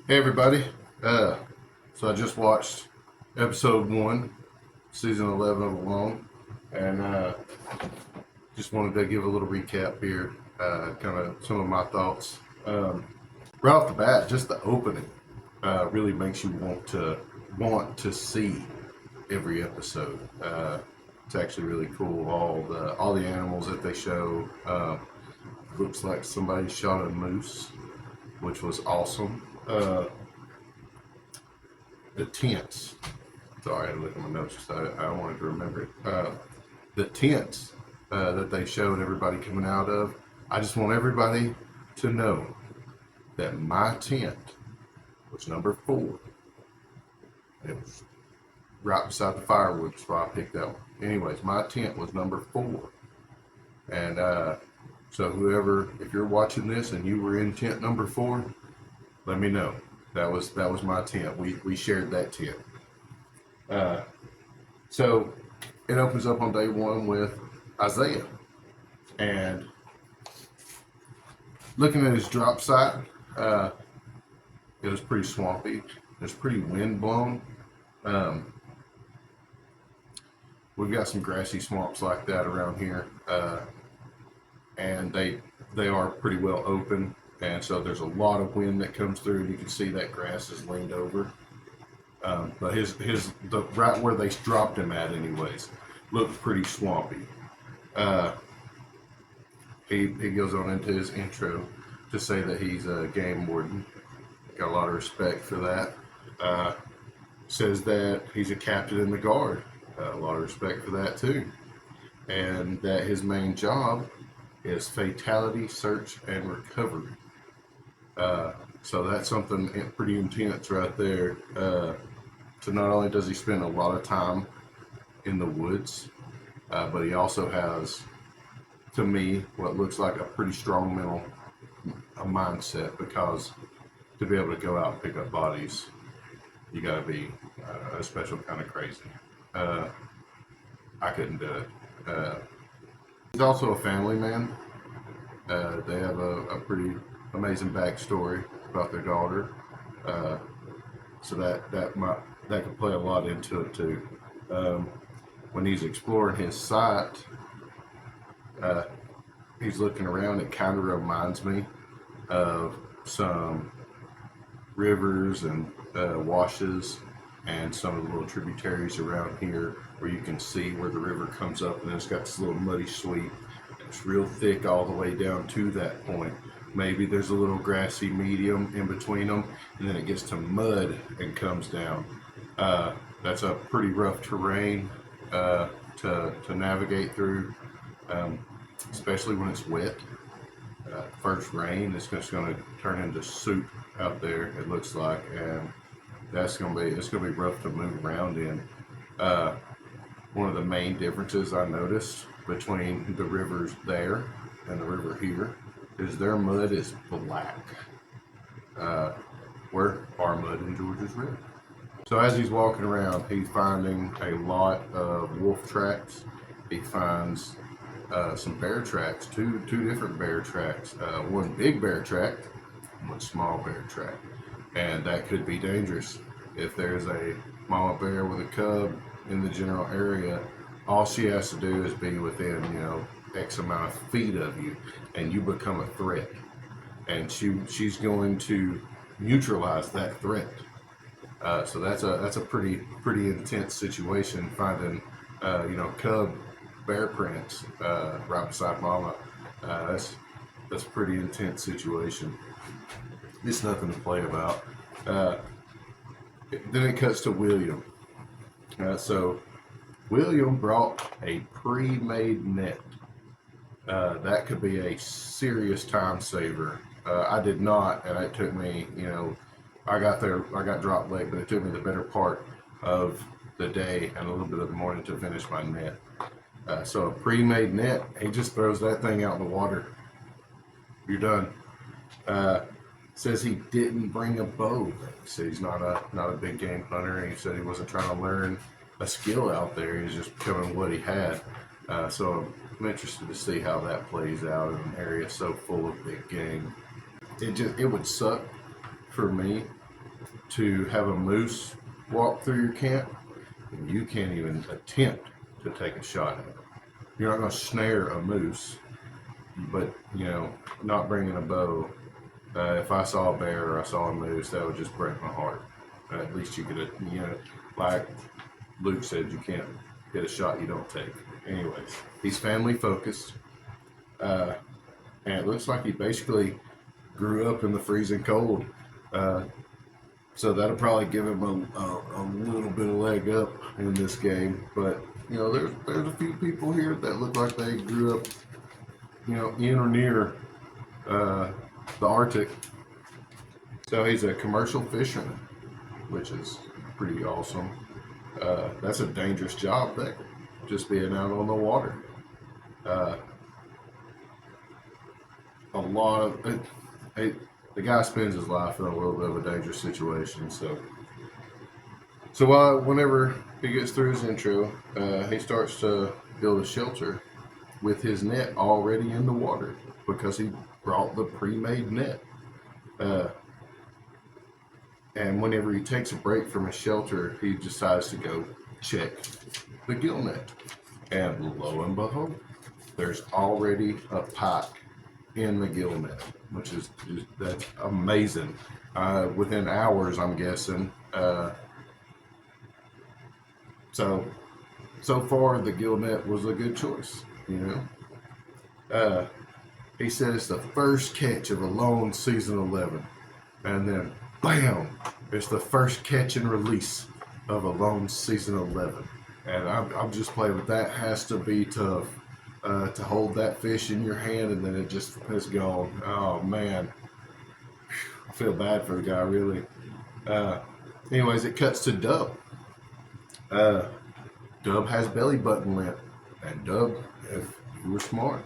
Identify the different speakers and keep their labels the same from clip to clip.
Speaker 1: Hey everybody. So I just watched episode 1, season 11 of Alone, and just wanted to give a little recap here, kind of some of my thoughts. Right off the bat, just the opening really makes you want to see every episode. It's actually really cool. All the animals that they show. Looks like somebody shot a moose, which was awesome. The tents. Sorry, I had to look at my notes because I wanted to remember it. The tents that they showed everybody coming out of. I just want everybody to know that my tent was number 4. It was right beside the firewood, so I picked that one. Anyways, my tent was number 4. And so whoever, if you're watching this and you were in tent number 4, let me know. That was my tent. We shared that tent. So it opens up on day 1 with Isaiah, and looking at his drop site, it was pretty swampy. It was pretty wind blown. We've got some grassy swamps like that around here, and they are pretty well open, and so there's a lot of wind that comes through, and you can see that grass is leaned over. But the right where they dropped him at, anyways, looked pretty swampy. He goes on into his intro to say that he's a game warden. Got a lot of respect for that. Says that he's a captain in the guard. A lot of respect for that too. And that his main job is fatality search and recovery. So that's something pretty intense right there. So not only does he spend a lot of time in the woods, but he also has, to me, what looks like a pretty strong mental mindset, because to be able to go out and pick up bodies, you got to be a special kind of crazy. I couldn't do it. He's also a family man. They have a pretty amazing backstory about their daughter, so that could play a lot into it too. When he's exploring his site, he's looking around. It kind of reminds me of some rivers and washes and some of the little tributaries around here, where you can see where the river comes up, and then it's got this little muddy sweep. It's real thick all the way down to that point. Maybe there's a little grassy medium in between them, and then it gets to mud and comes down. That's a pretty rough terrain to navigate through, especially when it's wet. First rain, it's just going to turn into soup out there, it looks like, and it's going to be rough to move around in. One of the main differences I noticed between the rivers there and the river here is their mud is black, where our mud in Georgia's red. So as he's walking around, he's finding a lot of wolf tracks. He finds some bear tracks, two different bear tracks, one big bear track, one small bear track, and that could be dangerous. If there's a mama bear with a cub in the general area, all she has to do is be within, X amount of feet of you, and you become a threat. And she's going to neutralize that threat. So that's a pretty intense situation, finding cub bear prints right beside mama. That's a pretty intense situation. It's nothing to play about. Then it cuts to William. So William brought a pre-made net. That could be a serious time saver. I did not, and it took me, I got dropped late, but it took me the better part of the day and a little bit of the morning to finish my net. So a pre-made net, he just throws that thing out in the water. You're done. Says he didn't bring a bow. He said he's not a big game hunter, and he said he wasn't trying to learn a skill out there. He's just becoming what he had. So I'm interested to see how that plays out in an area so full of big game. It would suck for me to have a moose walk through your camp, and you can't even attempt to take a shot at it. You're not going to snare a moose, but not bringing a bow. If I saw a bear or I saw a moose, that would just break my heart. At least you could, like Luke said, you can't hit a shot you don't take. Anyways, he's family focused, and it looks like he basically grew up in the freezing cold. So that'll probably give him a little bit of leg up in this game. But there's a few people here that look like they grew up, in or near the Arctic. So he's a commercial fisherman, which is pretty awesome. That's a dangerous job there, just being out on the water. A lot of the guy spends his life in a little bit of a dangerous situation. So whenever he gets through his intro, he starts to build a shelter with his net already in the water because he brought the pre-made net. And whenever he takes a break from his shelter, he decides to go check the gill net. And lo and behold, there's already a pike in the gill net, which is that's amazing. Within hours, I'm guessing. So far, the gill net was a good choice. He said it's the first catch of a lone season 11, and then bam, it's the first catch and release of a lone season 11. And I'm just playing with that. Has to be tough to hold that fish in your hand and then it just is gone. Oh man, I feel bad for the guy really. Anyways, it cuts to Dub. Dub has belly button lint, and Dub, if you were smart,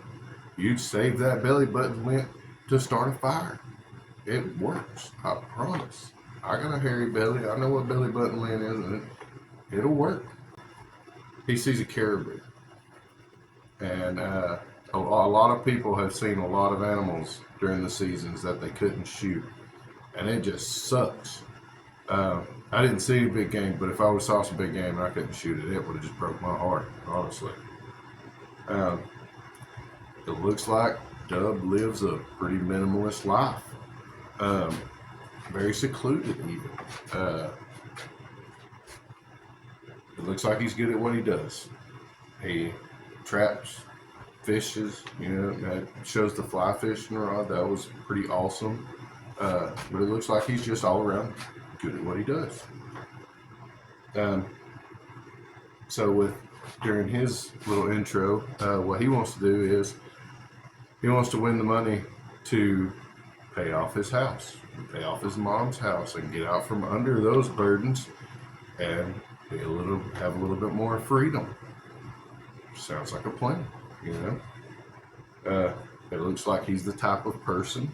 Speaker 1: you'd save that belly button lint to start a fire. It works, I promise. I got a hairy belly. I know what belly button lint is, and it'll work. He sees a caribou, and a lot of people have seen a lot of animals during the seasons that they couldn't shoot, and it just sucks. I didn't see any big game, but if I saw some big game and I couldn't shoot it, it would have just broke my heart, honestly. It looks like Dub lives a pretty minimalist life. Very secluded even. It looks like he's good at what he does. He traps, fishes, that shows the fly fishing rod. That was pretty awesome. But it looks like he's just all around good at what he does. So during his little intro, what he wants to do is he wants to win the money to pay off his house, pay off his mom's house, and get out from under those burdens and have a little bit more freedom. Sounds like a plan, It looks like he's the type of person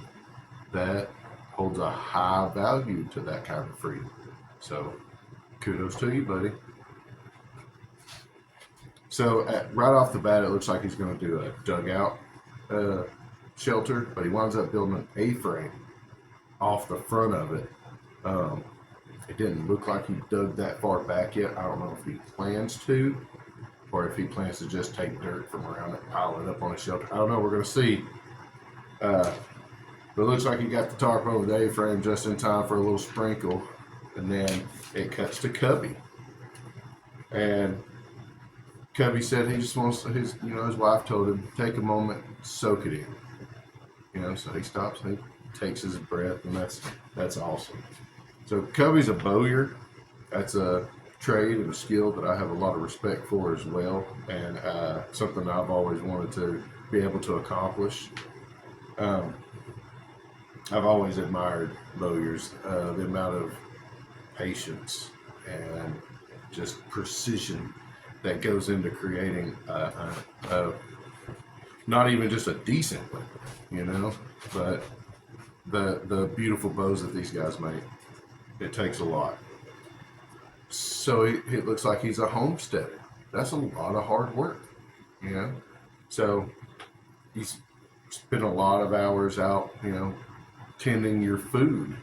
Speaker 1: that holds a high value to that kind of freedom. So, kudos to you, buddy. So, right off the bat, it looks like he's going to do a dugout shelter, but he winds up building an A-frame off the front of it. It didn't look like he dug that far back yet. I don't know if he plans to, or if he plans to just take dirt from around it, pile it up on a shelter. I don't know. We're going to see. But it looks like he got the tarp over the A-frame just in time for a little sprinkle, and then it cuts to Cubby. And Cubby said he just wants his wife told him, take a moment, soak it in. So he stops and he takes his breath, and that's awesome. So Cubby's a bowyer. That's a trade and a skill that I have a lot of respect for as well, and something I've always wanted to be able to accomplish. I've always admired bowyers, the amount of patience and just precision that goes into creating not even just a decent weapon, but the beautiful bows that these guys make. It takes a lot. So it looks like he's a homesteader. That's a lot of hard work, So he's spent a lot of hours out, tending your food,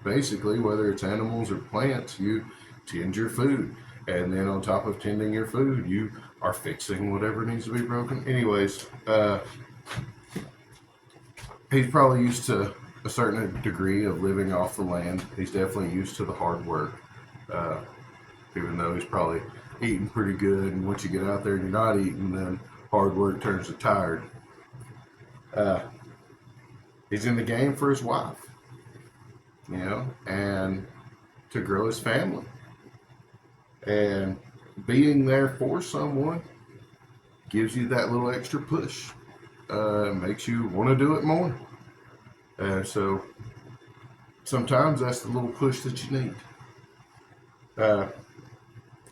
Speaker 1: basically, whether it's animals or plants, you tend your food. And then on top of tending your food, you are fixing whatever needs to be broken. Anyways, he's probably used to a certain degree of living off the land. He's definitely used to the hard work, uh, even though he's probably eating pretty good. And once you get out there and you're not eating, then hard work turns to tired. Uh, he's in the game for his wife, and to grow his family. And being there for someone gives you that little extra push. Makes you want to do it more. So sometimes that's the little push that you need.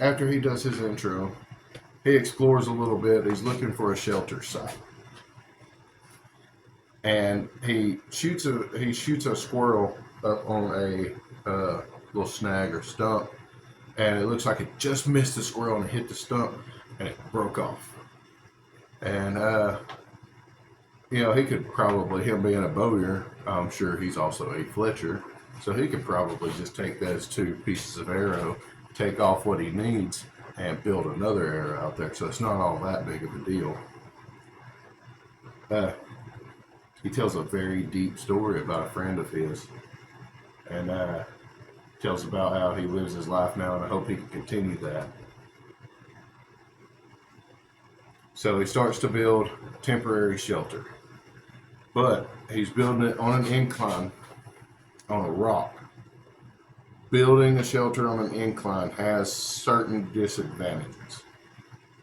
Speaker 1: After he does his intro, he explores a little bit. He's looking for a shelter site, and he shoots a squirrel up on a little snag or stump, and it looks like it just missed the squirrel and it hit the stump, and it broke off. And he could probably, him being a bowyer, I'm sure he's also a fletcher, so he could probably just take those 2 pieces of arrow, take off what he needs, and build another arrow out there. So it's not all that big of a deal. He tells a very deep story about a friend of his, and tells about how he lives his life now, and I hope he can continue that. So he starts to build temporary shelter, but he's building it on an incline, on a rock. Building a shelter on an incline has certain disadvantages.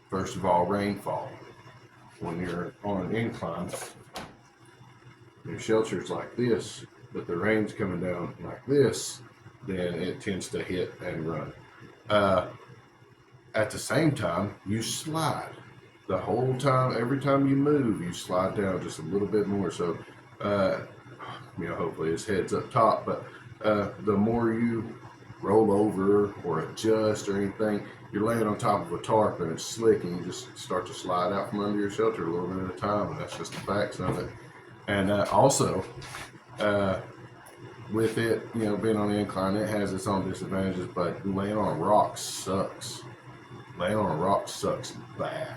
Speaker 1: First of all, rainfall. When you're on an incline, your shelter's like this, but the rain's coming down like this, then it tends to hit and run. At the same time, you slide. The whole time, every time you move, you slide down just a little bit more. So, hopefully his head's up top, but the more you roll over or adjust or anything, you're laying on top of a tarp and it's slick, and you just start to slide out from under your shelter a little bit at a time, and that's just the facts of it. And also, with it, being on the incline, it has its own disadvantages, but laying on a rock sucks. Laying on a rock sucks bad.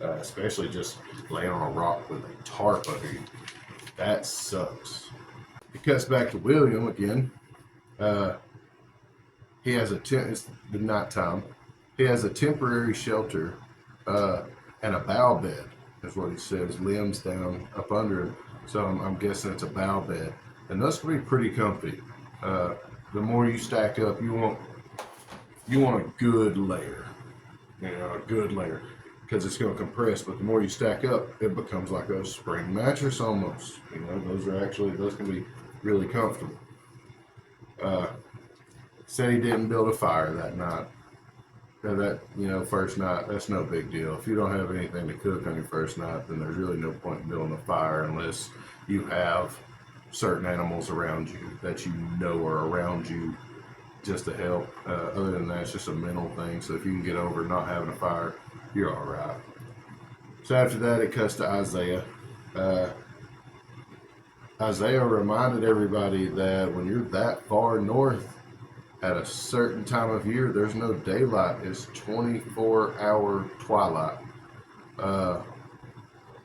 Speaker 1: Especially just laying on a rock with a tarp under you. That sucks. It cuts back to William again. He has it's the nighttime. He has a temporary shelter and a bough bed, is what he says, limbs down up under him. So I'm guessing it's a bough bed. And that's going to be pretty comfy. The more you stack up, you want a good layer. A good layer. Because it's going to compress, but the more you stack up, it becomes like a spring mattress almost. Those can be really comfortable. Said he didn't build a fire that night. First night, that's no big deal. If you don't have anything to cook on your first night, then there's really no point in building a fire unless you have certain animals around you that are around you just to help. Other than that, it's just a mental thing. So if you can get over not having a fire, you're all right. So after that, it cuts to Isaiah. Isaiah reminded everybody that when you're that far north at a certain time of year, there's no daylight. It's 24-hour twilight,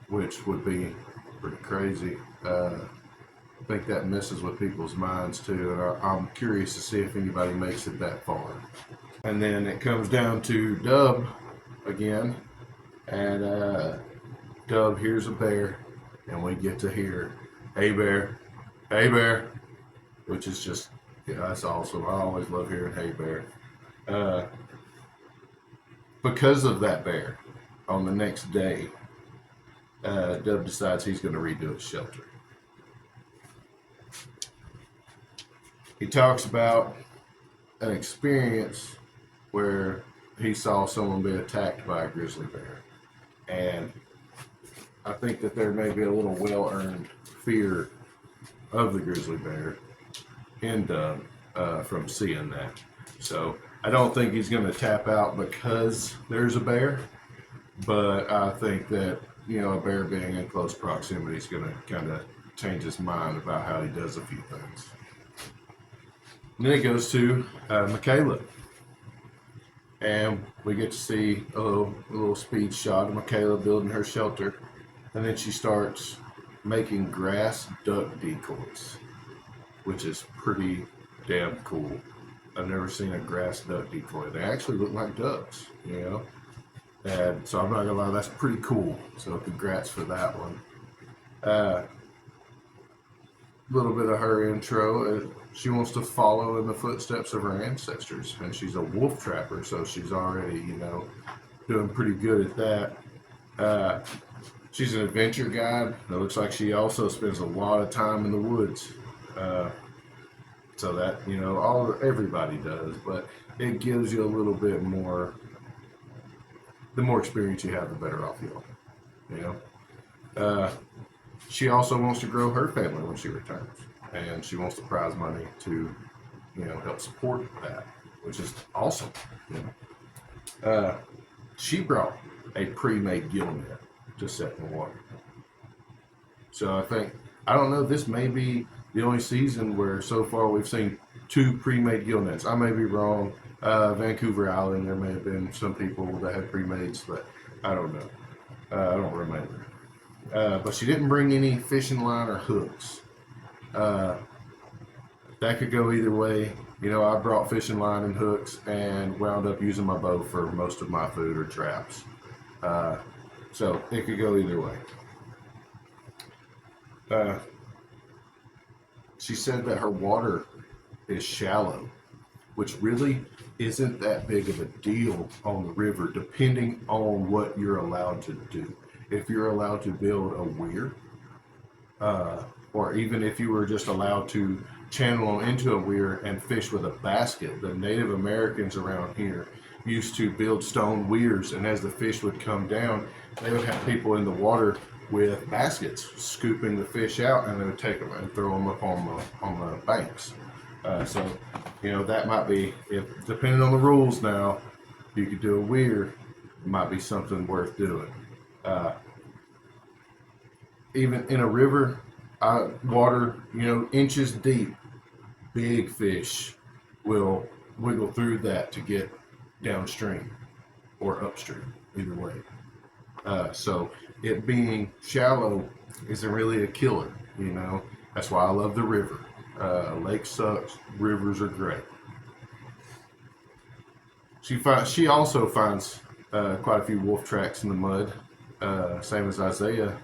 Speaker 1: which would be pretty crazy. I think that messes with people's minds too, and I'm curious to see if anybody makes it that far. And then it comes down to Dub again, and Dub hears a bear, and we get to hear, hey bear, which is just, that's awesome. I always love hearing hey bear. Because of that bear, on the next day, Dub decides he's going to redo his shelter. He talks about an experience where he saw someone be attacked by a grizzly bear. And I think that there may be a little well-earned fear of the grizzly bear in Dub from seeing that. So I don't think he's going to tap out because there's a bear, but I think that, a bear being in close proximity is going to kind of change his mind about how he does a few things. And then it goes to Michela, and we get to see a little speed shot of Michela building her shelter, and then she starts making grass duck decoys, which is pretty damn cool. I've never seen a grass duck decoy. They actually look like ducks, you know. And so I'm not gonna lie, that's pretty cool. So congrats for that one. A little bit of her intro. She wants to follow in the footsteps of her ancestors, and she's a wolf trapper, so she's already, doing pretty good at that. Uh, she's an adventure guide. It looks like she also spends a lot of time in the woods. So that everybody does, but it gives you a little bit more. The more experience you have, the better off you are. She also wants to grow her family when she returns, and she wants the prize money to, help support that, which is awesome. You she brought a pre-made gill net to set in the water. So I don't know. This may be the only season where so far we've seen 2 pre-made gill nets. I may be wrong. Vancouver Island, there may have been some people that had pre-mades, but I don't know. I don't remember. But she didn't bring any fishing line or hooks. That could go either way. I brought fishing line and hooks and wound up using my bow for most of my food or traps. So it could go either way. She said that her water is shallow, which really isn't that big of a deal on the river, depending on what you're allowed to do. If you're allowed to build a weir, or even if you were just allowed to channel into a weir and fish with a basket. The Native Americans around here used to build stone weirs, and as the fish would come down, they would have people in the water with baskets scooping the fish out, and they would take them and throw them up on the banks. So that might be, if depending on the rules now, you could do a weir. It might be something worth doing. Even in a river, water, inches deep, big fish will wiggle through that to get downstream or upstream, either way. So it being shallow isn't really a killer, That's why I love the river. Lake sucks, rivers are great. She also finds quite a few wolf tracks in the mud, same as Isaiah.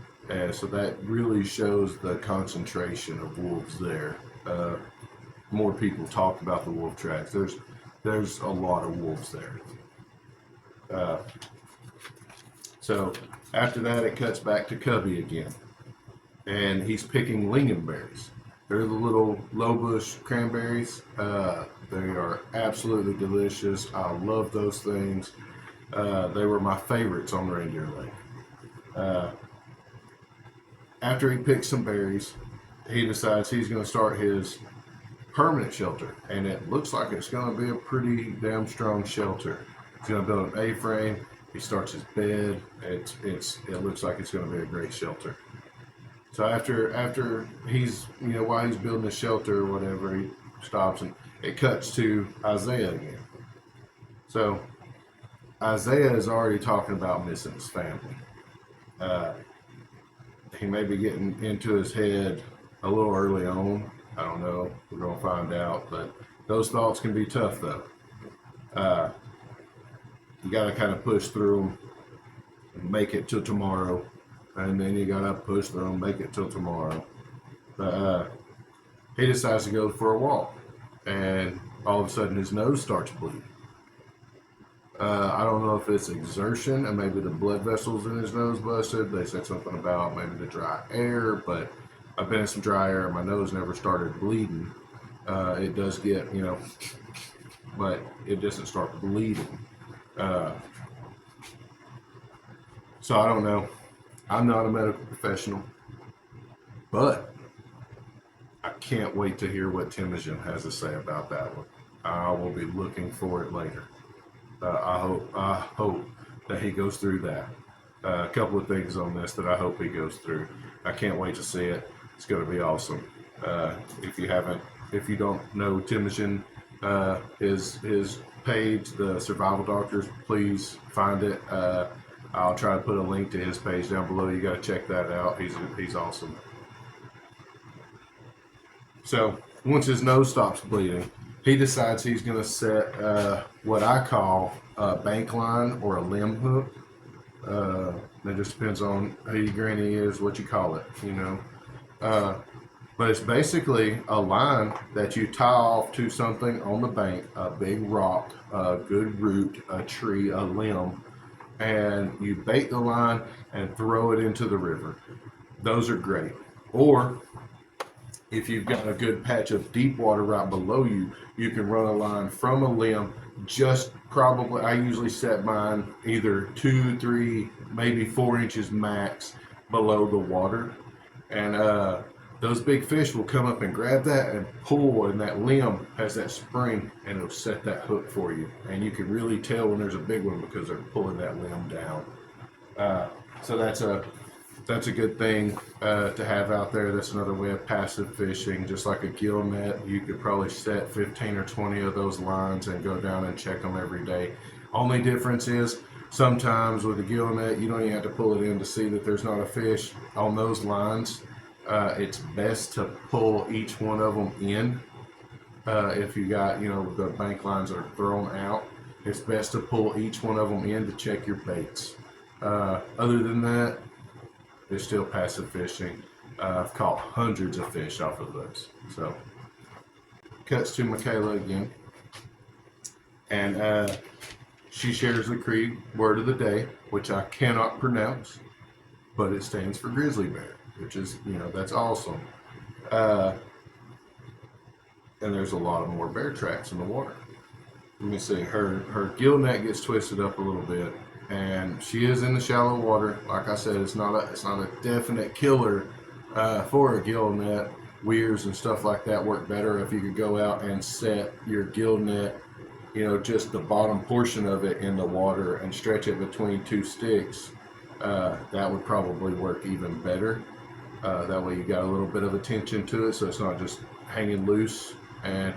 Speaker 1: So that really shows the concentration of wolves there. More people talk about the wolf tracks. There's a lot of wolves there. So after that, it cuts back to Cubby again, and he's picking lingonberries. They're the little low bush cranberries. They are absolutely delicious. I love those things. They were my favorites on Reindeer Lake. After he picks some berries, he decides he's going to start his permanent shelter, and it looks like it's going to be a pretty damn strong shelter. He's going to build an A-frame. He starts his bed. It looks like it's going to be a great shelter. So after he's while he's building a shelter or whatever, he stops and it cuts to Isaiah again. So Isaiah is already talking about missing his family. He may be getting into his head a little early on. I don't know. We're going to find out. But those thoughts can be tough, though. You got to kind of push through them and make it till tomorrow. And then you got to push through them, make it till tomorrow. But he decides to go for a walk. And all of a sudden his nose starts bleeding. I don't know if it's exertion and maybe the blood vessels in his nose busted. They said something about maybe the dry air, but I've been in some dry air and my nose never started bleeding. It does get, but it doesn't start bleeding. So I don't know. I'm not a medical professional, but I can't wait to hear what Temujin has to say about that one. I will be looking for it later. I hope that he goes through that. A couple of things on this that I hope he goes through. I can't wait to see it. It's going to be awesome. If you haven't if you don't know Timothy, his page, the Survival Doctors, please find it. I'll try to put a link to his page down below. You got to check that out. He's awesome. So once his nose stops bleeding, he decides he's going to set what I call a bank line or a limb hook. It just depends on who your granny is, what you call it, you know. But it's basically a line that you tie off to something on the bank, a big rock, a good root, a tree, a limb, and you bait the line and throw it into the river. Those are great. Or if you've got a good patch of deep water right below you, you can run a line from a limb, just probably, I usually set mine either 2, 3, maybe 4 inches max below the water. And those big fish will come up and grab that and pull, and that limb has that spring, and it'll set that hook for you. And you can really tell when there's a big one because they're pulling that limb down. So that's a good thing to have out there. That's another way of passive fishing. Just like a gill net, you could probably set 15 or 20 of those lines and go down and check them every day. Only difference is sometimes with a gill net, you don't even have to pull it in to see that there's not a fish on those lines. It's best to pull each one of them in. If you got, the bank lines that are thrown out, it's best to pull each one of them in to check your baits. Other than that, it's still passive fishing. I've caught hundreds of fish off of those. So, cuts to Michela again. And she shares the Cree word of the day, which I cannot pronounce, but it stands for grizzly bear, which is, that's awesome. And there's a lot of more bear tracks in the water. Let me see, her gill net gets twisted up a little bit, and she is in the shallow water. Like I said, it's not a definite killer for a gill net. Weirs and stuff like that work better if you could go out and set your gill net, just the bottom portion of it in the water and stretch it between 2 sticks. That would probably work even better. That way you got a little bit of attention to it, so it's not just hanging loose. And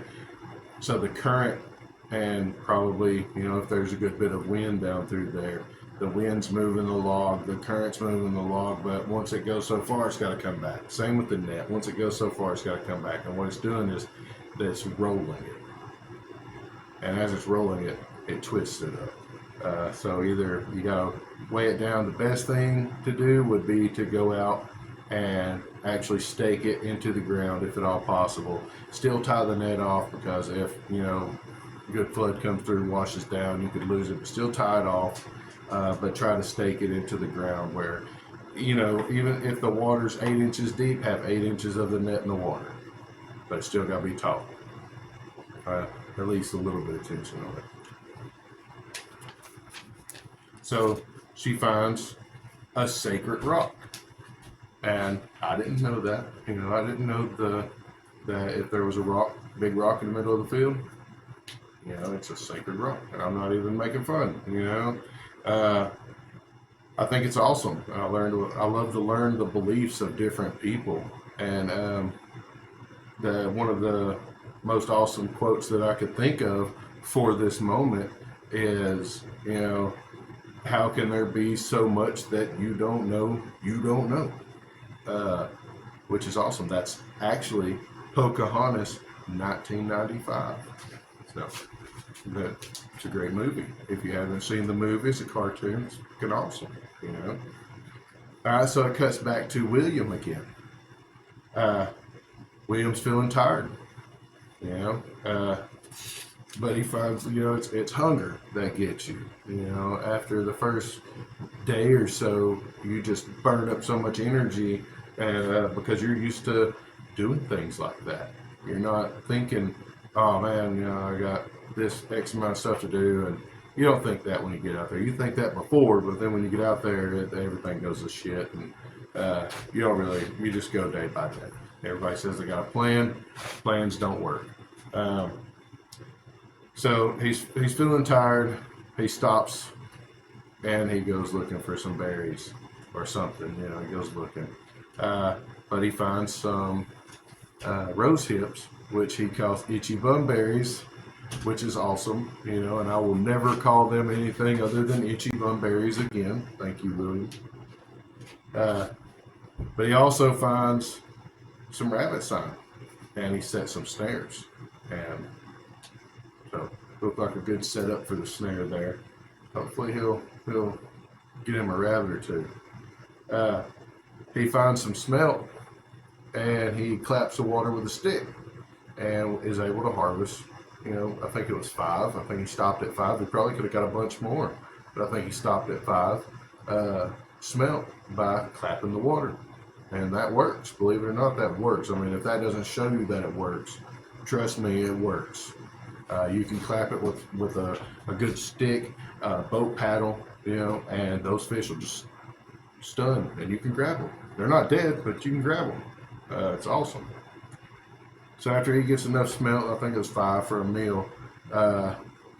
Speaker 1: so the current, and probably, if there's a good bit of wind down through there, the wind's moving the log, the current's moving the log, but once it goes so far, it's got to come back. Same with the net. Once it goes so far, it's got to come back. And what it's doing is it's rolling it. And as it's rolling it, it twists it up. So either you got to weigh it down. The best thing to do would be to go out and actually stake it into the ground if at all possible. Still tie the net off, because if, good flood comes through, washes down, you could lose it, but still tie it off. But try to stake it into the ground where, even if the water's 8 inches deep, have 8 inches of the net in the water. But it's still got to be taut. At least a little bit of tension on it. So she finds a sacred rock. And I didn't know that. I didn't know that if there was a big rock in the middle of the field, it's a sacred rock. And I'm not even making fun, I think it's awesome. I love to learn the beliefs of different people. And one of the most awesome quotes that I could think of for this moment is, how can there be so much that you don't know you don't know? Which is awesome. That's actually Pocahontas, 1995. So, it's a great movie. If you haven't seen the movie, it's a cartoon. It's freaking awesome, All right, so it cuts back to William again. William's feeling tired, but he finds, it's hunger that gets you. After the first day or so, you just burn up so much energy, and because you're used to doing things like that. You're not thinking, oh man, I got this X amount of stuff to do, and you don't think that when you get out there. You think that before, but then when you get out there, everything goes to shit, and you just go day by day. Everybody says they got a plan. Plans don't work. So he's feeling tired. He stops and he goes looking for some berries or something. He goes looking, but he finds some rose hips which he calls itchy bum berries, which is awesome, and I will never call them anything other than itchy bum berries again. Thank you, William. But he also finds some rabbit sign, and he sets some snares, and so looked like a good setup for the snare there. Hopefully he'll get him a rabbit or two. He finds some smelt, and he claps the water with a stick, and is able to harvest. I think it was 5. I think he stopped at 5. He probably could have got a bunch more, but I think he stopped at 5. Smelt by clapping the water, and that works. Believe it or not, that works. I mean, if that doesn't show you that it works, trust me, it works. You can clap it with a good stick, boat paddle, and those fish will just stun, and you can grab them. They're not dead, but you can grab them. It's awesome. So after he gets enough smelt, I think it was 5 for a meal,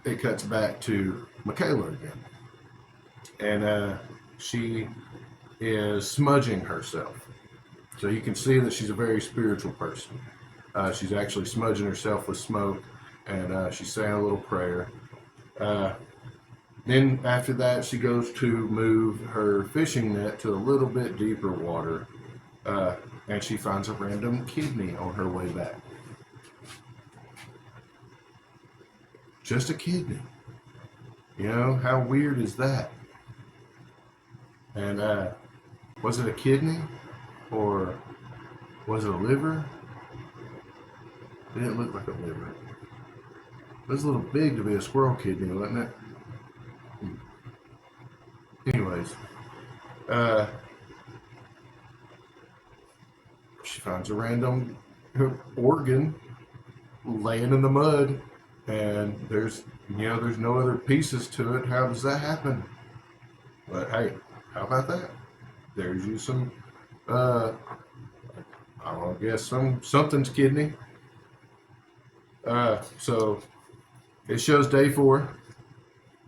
Speaker 1: it cuts back to Michela again. And she is smudging herself. So you can see that she's a very spiritual person. She's actually smudging herself with smoke, and she's saying a little prayer. Then after that, she goes to move her fishing net to a little bit deeper water, and she finds a random kidney on her way back. Just a kidney. How weird is that? And was it a kidney, or was it a liver? It didn't look like a liver. It was a little big to be a squirrel kidney, wasn't it? Anyways, she finds a random organ laying in the mud, and there's no other pieces to it. How does that happen? But hey, how about that? There's you some, I guess something's kidney. So it shows day 4,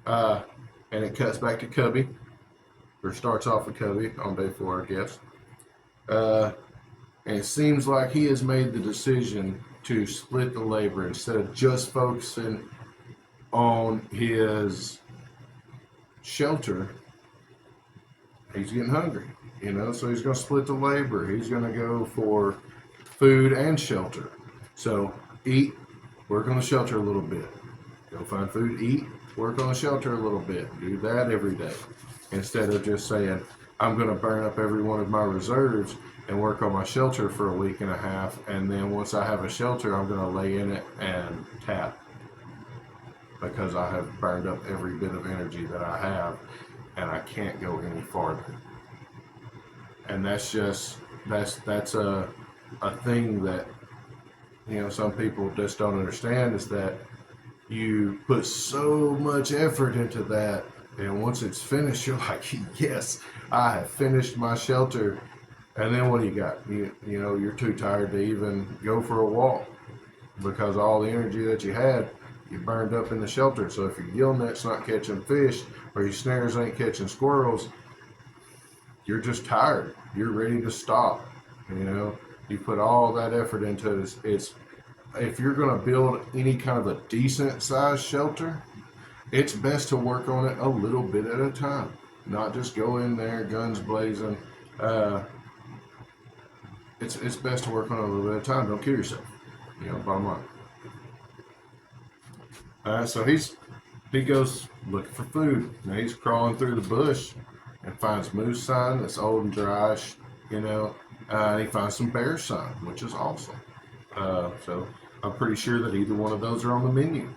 Speaker 1: and it cuts back to Cubby, or starts off with Cubby on day 4, I guess. And it seems like he has made the decision to split the labor instead of just focusing on his shelter. He's getting hungry, so he's going to split the labor. He's going to go for food and shelter. So eat, work on the shelter a little bit. Go find food, eat, work on the shelter a little bit. Do that every day. Instead of just saying, I'm going to burn up every one of my reserves and work on my shelter for a week and a half, and then once I have a shelter, I'm going to lay in it and tap, because I have burned up every bit of energy that I have, and I can't go any farther. And that's a thing that some people just don't understand, is that you put so much effort into that, and once it's finished, you're like, yes, I have finished my shelter. And then what do you got? You're too tired to even go for a walk, because all the energy that you had, you burned up in the shelter. So if your gill net's not catching fish, or your snares ain't catching squirrels, you're just tired. You're ready to stop. You put all that effort into it. It's if you're going to build any kind of a decent sized shelter, it's best to work on it a little bit at a time, not just go in there guns blazing. It's best to work on it a little bit at a time. Don't kill yourself. Bottom line. So he goes looking for food. Now he's crawling through the bush and finds moose sign that's old and dry, and he finds some bear sign, which is awesome. So I'm pretty sure that either one of those are on the menu.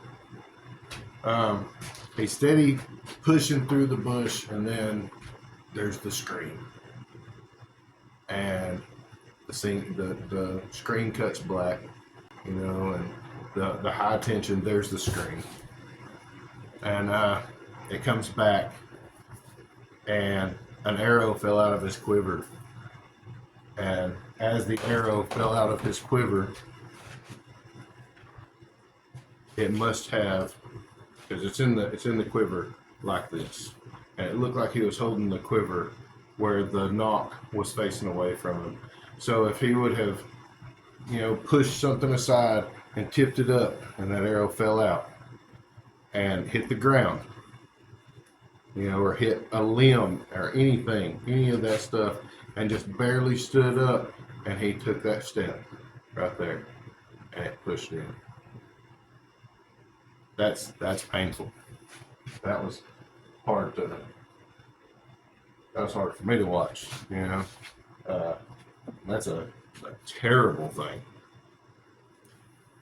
Speaker 1: He's steady pushing through the bush, and then there's the scream, and the screen cuts black, and the high tension. There's the screen, and it comes back, and an arrow fell out of his quiver, and as the arrow fell out of his quiver, it must have, because it's in the quiver like this, and it looked like he was holding the quiver where the knock was facing away from him. So if he would have, pushed something aside and tipped it up, and that arrow fell out and hit the ground, or hit a limb or anything, any of that stuff, and just barely stood up, and he took that step right there and it pushed in. That's painful. That was hard to. That was hard for me to watch. That's a terrible thing.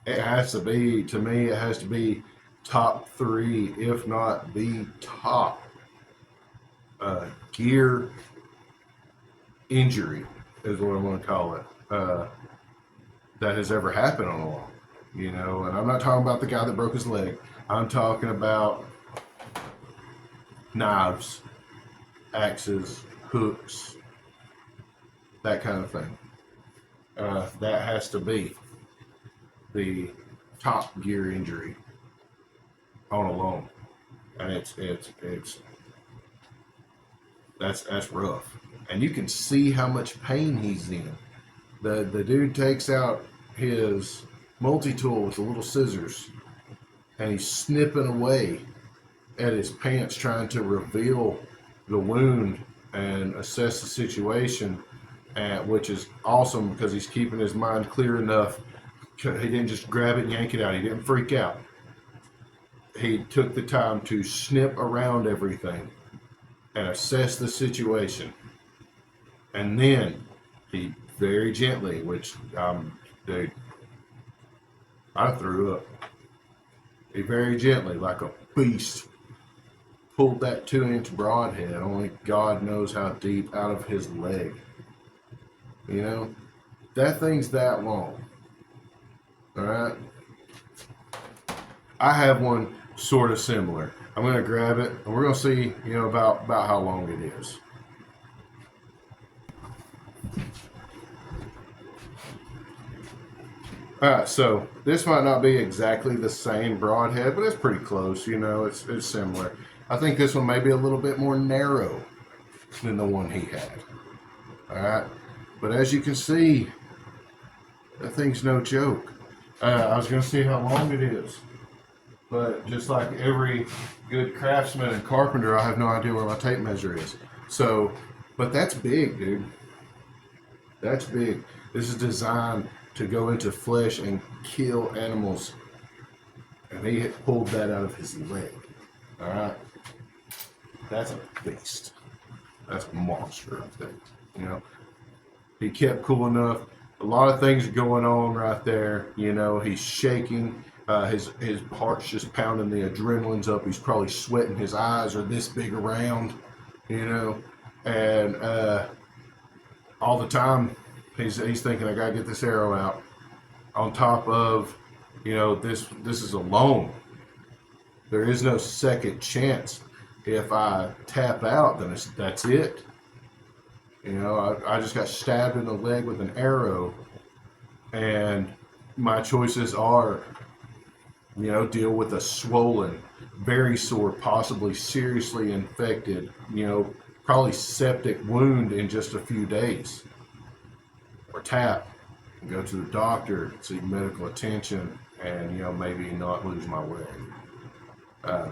Speaker 1: It has to be, to me, it has to be top three, if not the top gear injury, is what I want to call it, that has ever happened on a lawn. And I'm not talking about the guy that broke his leg. I'm talking about knives, axes, hooks, that kind of thing. That has to be the top gear injury on a lawn, and that's rough. And you can see how much pain he's in. The dude takes out his multi-tool with the little scissors, and he's snipping away at his pants, trying to reveal the wound and assess the situation, which is awesome because he's keeping his mind clear enough. He didn't just grab it and yank it out. He didn't freak out. He took the time to snip around everything and assess the situation. And then he very gently, dude, I threw up. He very gently, like a beast, pulled that 2-inch broadhead, only God knows how deep, out of his leg. That thing's that long. All right. I have one sort of similar. I'm going to grab it, and we're going to see, about how long it is. All right, so this might not be exactly the same broadhead, but it's pretty close. It's similar. I think this one may be a little bit more narrow than the one he had. All right, but as you can see, that thing's no joke. I was going to see how long it is, but just like every good craftsman and carpenter, I have no idea where my tape measure is. So, but that's big, dude. That's big. This is designed to go into flesh and kill animals, and he had pulled that out of his leg. All right, that's a beast. That's a monster, I think. He kept cool enough. A lot of things are going on right there. He's shaking. His heart's just pounding. The adrenaline's up. He's probably sweating. His eyes are this big around. And all the time he's thinking, I gotta get this arrow out. On top of, this is a loan. There is no second chance. If I tap out, then that's it. I just got stabbed in the leg with an arrow, and my choices are, deal with a swollen, very sore, possibly seriously infected, probably septic wound in just a few days, or tap and go to the doctor, seek medical attention, and maybe not lose my leg.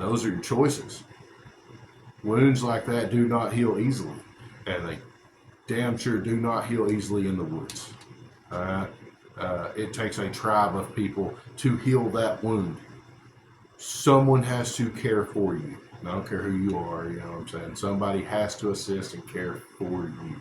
Speaker 1: Those are your choices. Wounds like that do not heal easily, and they damn sure do not heal easily in the woods. It takes a tribe of people to heal that wound. Someone has to care for you. I don't care who you are, you know what I'm saying? Somebody has to assist and care for you.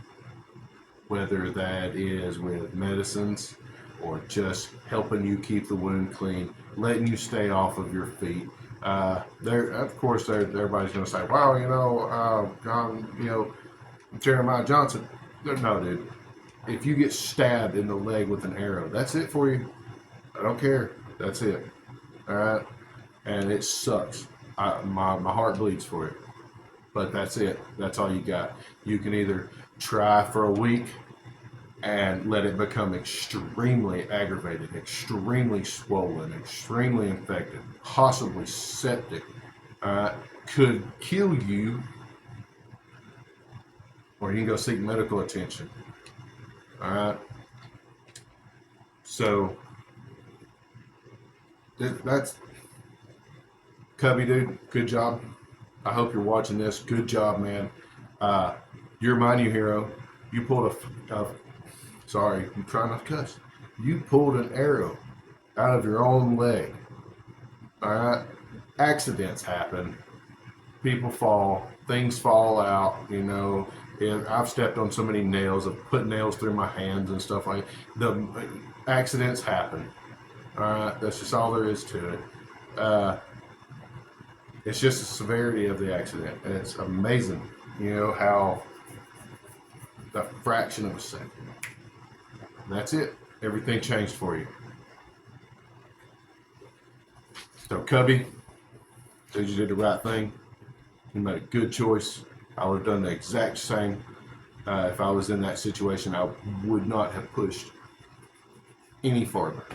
Speaker 1: Whether that is with medicines or just helping you keep the wound clean, letting you stay off of your feet. Of course, everybody's going to say, wow, Jeremiah Johnson. No, dude. If you get stabbed in the leg with an arrow, that's it for you. I don't care. That's it. All right? And it sucks. My heart bleeds for it. But that's it. That's all you got. You can either try for a week and let it become extremely aggravated, extremely swollen, extremely infected, possibly septic, could kill you, or you can go seek medical attention. All right. So that's Cubby, dude. Good job. I hope you're watching this. Good job, man. You're my new hero. You pulled sorry, I'm trying not to cuss. You pulled an arrow out of your own leg. All right. Accidents happen. People fall. Things fall out. You know. And I've stepped on so many nails. I've put nails through my hands and stuff like that. The accidents happen. All right. That's just all there is to it. It's just the severity of the accident, and it's amazing, you know, how a fraction of a second. And that's it. Everything changed for you. So, Cubby, dude, you did the right thing. You made a good choice. I would have done the exact same. If I was in that situation, I would not have pushed any farther.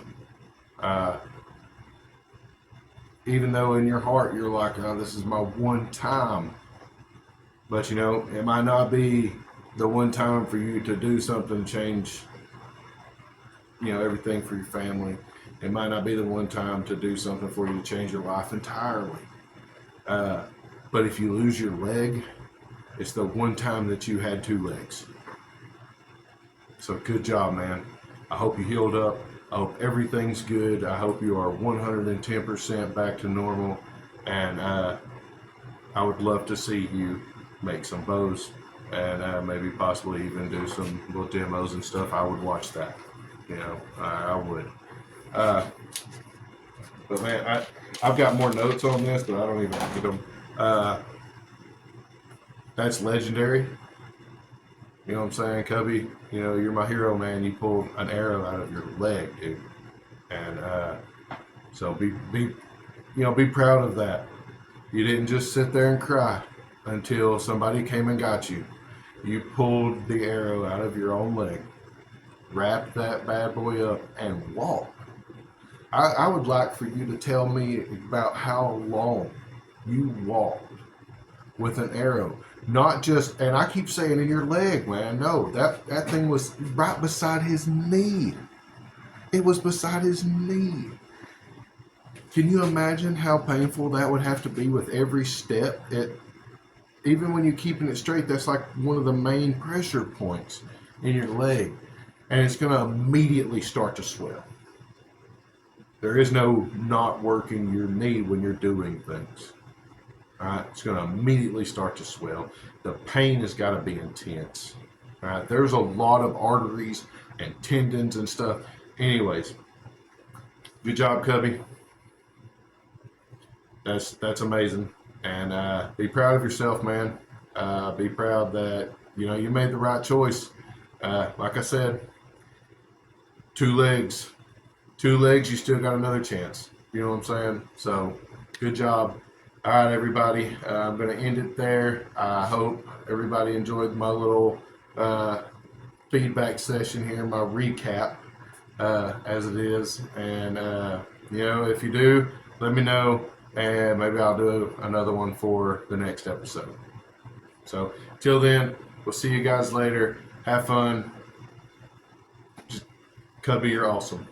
Speaker 1: Even though in your heart you're like, oh, this is my one time. But you know, it might not be the one time for you to do something, change, you know, everything for your family. It might not be the one time to do something for you to change your life entirely. But if you lose your leg, it's the one time that you had two legs. So good job, man. I hope you healed up. I hope everything's good. I hope you are 110% back to normal. And I would love to see you make some bows and maybe possibly even do some little demos and stuff. I would watch that. You know, I would. But man, I've got more notes on this, but I don't even get them. That's legendary. You know what I'm saying, Cubby? You know, you're my hero, man. You pulled an arrow out of your leg, dude. And so be proud of that. You didn't just sit there and cry until somebody came and got you. You pulled the arrow out of your own leg, wrapped that bad boy up, and walked. I would like for you to tell me about how long you walked with an arrow. Not just, and I keep saying in your leg, man. No, that thing was right beside his knee. It was beside his knee. Can you imagine how painful that would have to be with every step? Even when you're keeping it straight, that's like one of the main pressure points in your leg. And it's going to immediately start to swell. There is no not working your knee when you're doing things. All right, it's going to immediately start to swell. The pain has got to be intense. All right, there's a lot of arteries and tendons and stuff. Anyways, good job, Cubby. That's amazing. And be proud of yourself, man. Be proud that you made the right choice. Like I said, two legs, you still got another chance. You know what I'm saying? So, good job. All right, everybody. I'm going to end it there. I hope everybody enjoyed my little feedback session here, my recap as it is. And, if you do, let me know, and maybe I'll do another one for the next episode. So, till then, we'll see you guys later. Have fun. Cubby, you're awesome.